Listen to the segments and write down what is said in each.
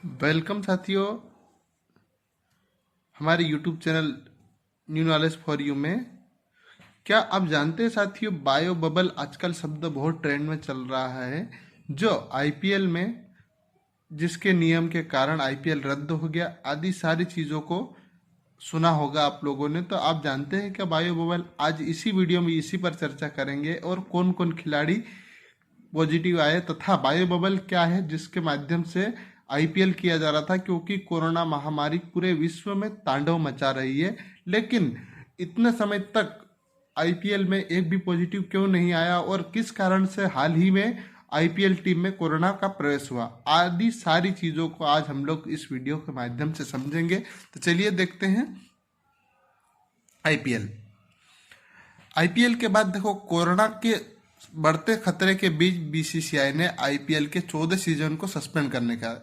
Welcome साथियों, हमारे YouTube channel new knowledge for you में। क्या आप जानते हैं साथियों, बायो बबल आजकल शब्द बहुत ट्रेंड में चल रहा है। जो आईपीएल में जिसके नियम के कारण आईपीएल रद्द हो गया, आदि सारी चीज़ों को सुना होगा आप लोगों ने। तो आप जानते हैं क्या बायो बबल? आज इसी वीडियो में इसी पर चर्चा करेंगे और कौन कौन खिलाड़ी पॉजिटिव आए तथा बायो बबल क्या है जिसके माध्यम से आईपीएल किया जा रहा था, क्योंकि कोरोना महामारी पूरे विश्व में तांडव मचा रही है। लेकिन इतने समय तक आईपीएल में एक भी पॉजिटिव क्यों नहीं आया और किस कारण से हाल ही में आईपीएल टीम में कोरोना का प्रवेश हुआ, आदि सारी चीजों को आज हम लोग इस वीडियो के माध्यम से समझेंगे। तो चलिए देखते हैं आईपीएल। आईपीएल के बाद देखो, कोरोना के बढ़ते खतरे के बीच बीसीसीआई ने आईपीएल के 14 सीजन को सस्पेंड करने का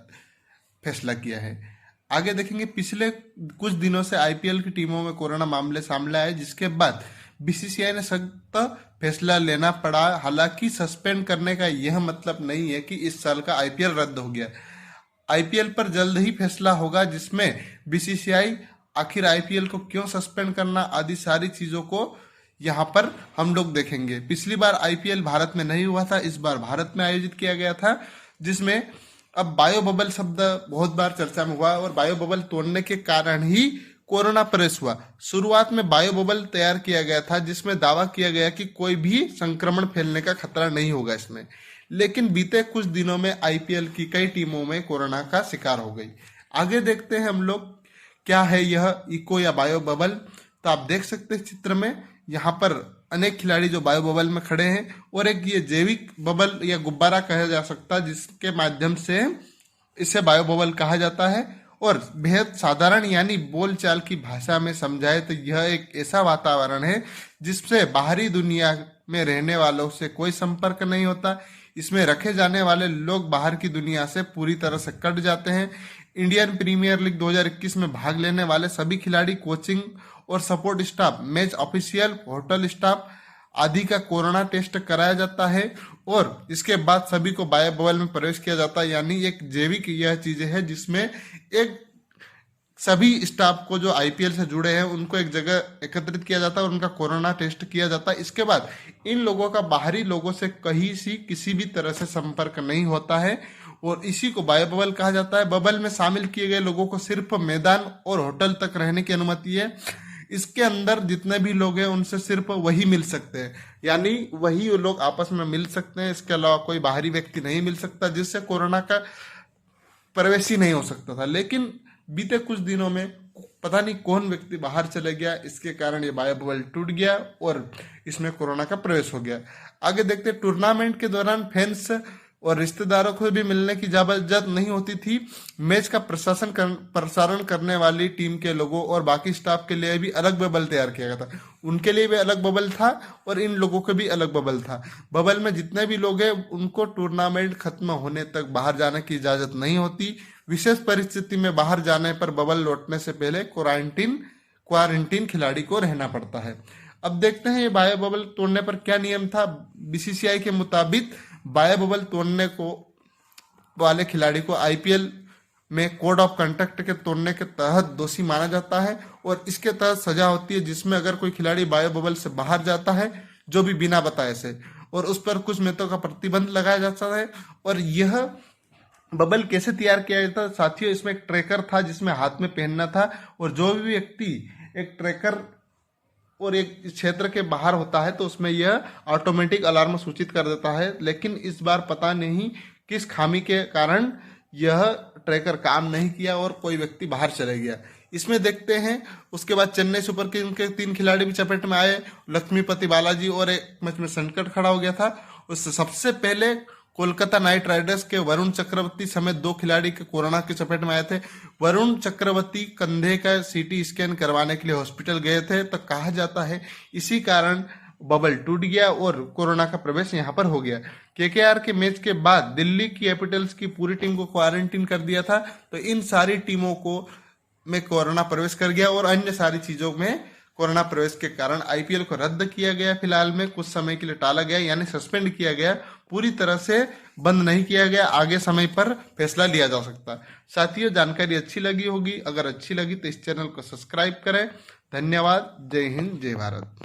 फैसला किया है। आगे देखेंगे, पिछले कुछ दिनों से आईपीएल की टीमों में कोरोना मामले सामने आए, जिसके बाद बीसीसीआई ने सख्त फैसला लेना पड़ा। हालांकि सस्पेंड करने का यह मतलब नहीं है कि इस साल का आईपीएल रद्द हो गया। आईपीएल पर जल्द ही फैसला होगा, जिसमें बीसीसीआई आखिर आईपीएल को क्यों सस्पेंड करना, आदि सारी चीजों को यहाँ पर हम लोग देखेंगे। पिछली बार आईपीएल भारत में नहीं हुआ था, इस बार भारत में आयोजित किया गया था, जिसमें अब बायो बबल शब्द बहुत बार चर्चा में हुआ और बायो बबल तोड़ने के कारण ही कोरोना प्रवेश हुआ। शुरुआत में बायो बबल तैयार किया गया था, जिसमें दावा किया गया कि कोई भी संक्रमण फैलने का खतरा नहीं होगा इसमें। लेकिन बीते कुछ दिनों में आईपीएल की कई टीमों में कोरोना का शिकार हो गई। आगे देखते हैं हम लोग क्या है यह इको या बायो बबल। तो आप देख सकते हैं चित्र में, यहाँ पर अनेक खिलाड़ी जो बायो बबल में खड़े हैं और एक ये जैविक बबल या गुब्बारा कहा जा सकता है, जिसके माध्यम से इसे बायो बबल कहा जाता है। और बेहद साधारण यानी बोलचाल की भाषा में समझाए तो यह एक ऐसा वातावरण है जिससे बाहरी दुनिया में रहने वालों से कोई संपर्क नहीं होता। इसमें रखे जाने वाले लोग बाहर की दुनिया से पूरी तरह से कट जाते हैं। इंडियन प्रीमियर लीग 2021 में भाग लेने वाले सभी खिलाड़ी, कोचिंग और support staff, match official, hotel staff आदि का कोरोना टेस्ट कराया जाता है और इसके बाद सभी को बायो बबल में प्रवेश किया जाता है। यानी एक जैविक यह चीजें है जिसमें एक सभी स्टाफ को जो आईपीएल से जुड़े हैं उनको एक जगह एकत्रित किया जाता है और उनका कोरोना टेस्ट किया जाता है। इसके बाद इन लोगों का बाहरी लोगों से कहीं सी किसी भी तरह से संपर्क नहीं होता है और इसी को बायो बबल कहा जाता है। बबल में शामिल किए गए लोगों को सिर्फ मैदान और होटल तक रहने की अनुमति है। इसके अंदर जितने भी लोग हैं उनसे सिर्फ वही मिल सकते हैं, यानी वही लोग आपस में मिल सकते हैं। इसके अलावा कोई बाहरी व्यक्ति नहीं मिल सकता, जिससे कोरोना का प्रवेश ही नहीं हो सकता था। लेकिन बीते कुछ दिनों में पता नहीं कौन व्यक्ति बाहर चले गया, इसके कारण ये बायो बबल टूट गया और इसमें कोरोना का प्रवेश हो गया। आगे देखते, टूर्नामेंट के दौरान फैंस और रिश्तेदारों को भी मिलने की इजाजत नहीं होती थी। मैच का प्रसारण करने वाली टीम के लोगों और बाकी स्टाफ के लिए भी अलग बबल तैयार किया गया था। उनके लिए भी अलग बबल था और इन लोगों के भी अलग बबल था। बबल में जितने भी लोग हैं उनको टूर्नामेंट खत्म होने तक बाहर जाने की इजाजत नहीं होती। विशेष परिस्थिति में बाहर जाने पर बबल लौटने से पहले क्वारंटीन खिलाड़ी को रहना पड़ता है। अब देखते हैं ये बायो बबल तोड़ने पर क्या नियम था। बीसीसीआई के मुताबिक बायो बबल तोड़ने को वाले खिलाड़ी को आईपीएल में कोड ऑफ कंडक्ट के तोड़ने के तहत दोषी माना जाता है और इसके तहत सजा होती है, जिसमें अगर कोई खिलाड़ी बायो बबल से बाहर जाता है जो भी बिना बताए से, और उस पर कुछ मैचों का प्रतिबंध लगाया जाता है। और यह बबल कैसे तैयार किया जाता है साथियों, इसमें एक ट्रैकर था जिसमें हाथ में पहनना था और जो भी व्यक्ति एक ट्रैकर और एक क्षेत्र के बाहर होता है तो उसमें यह ऑटोमेटिक अलार्म सूचित कर देता है। लेकिन इस बार पता नहीं किस खामी के कारण यह ट्रैकर काम नहीं किया और कोई व्यक्ति बाहर चले गया। इसमें देखते हैं उसके बाद चेन्नई सुपर किंग्स के 3 खिलाड़ी भी चपेट में आए, लक्ष्मीपति बालाजी, और एक मैच में संकट खड़ा हो गया था। उससे सबसे पहले कोलकाता नाइट राइडर्स के वरुण चक्रवर्ती समेत 2 खिलाड़ी के कोरोना की चपेट में आए थे। वरुण चक्रवर्ती कंधे का सीटी स्कैन करवाने के लिए हॉस्पिटल गए थे, तो कहा जाता है इसी कारण बबल टूट गया और कोरोना का प्रवेश यहां पर हो गया। केकेआर के मैच के बाद दिल्ली की कैपिटल्स की पूरी टीम को क्वारंटीन कर दिया था, तो इन सारी टीमों को में कोरोना प्रवेश कर गया और अन्य सारी चीजों में कोरोना प्रवेश के कारण आईपीएल को रद्द किया गया, फिलहाल में कुछ समय के लिए टाला गया, यानी सस्पेंड किया गया, पूरी तरह से बंद नहीं किया गया। आगे समय पर फैसला लिया जा सकता है। साथियों, जानकारी अच्छी लगी होगी, अगर अच्छी लगी तो इस चैनल को सब्सक्राइब करें। धन्यवाद। जय हिंद, जय भारत।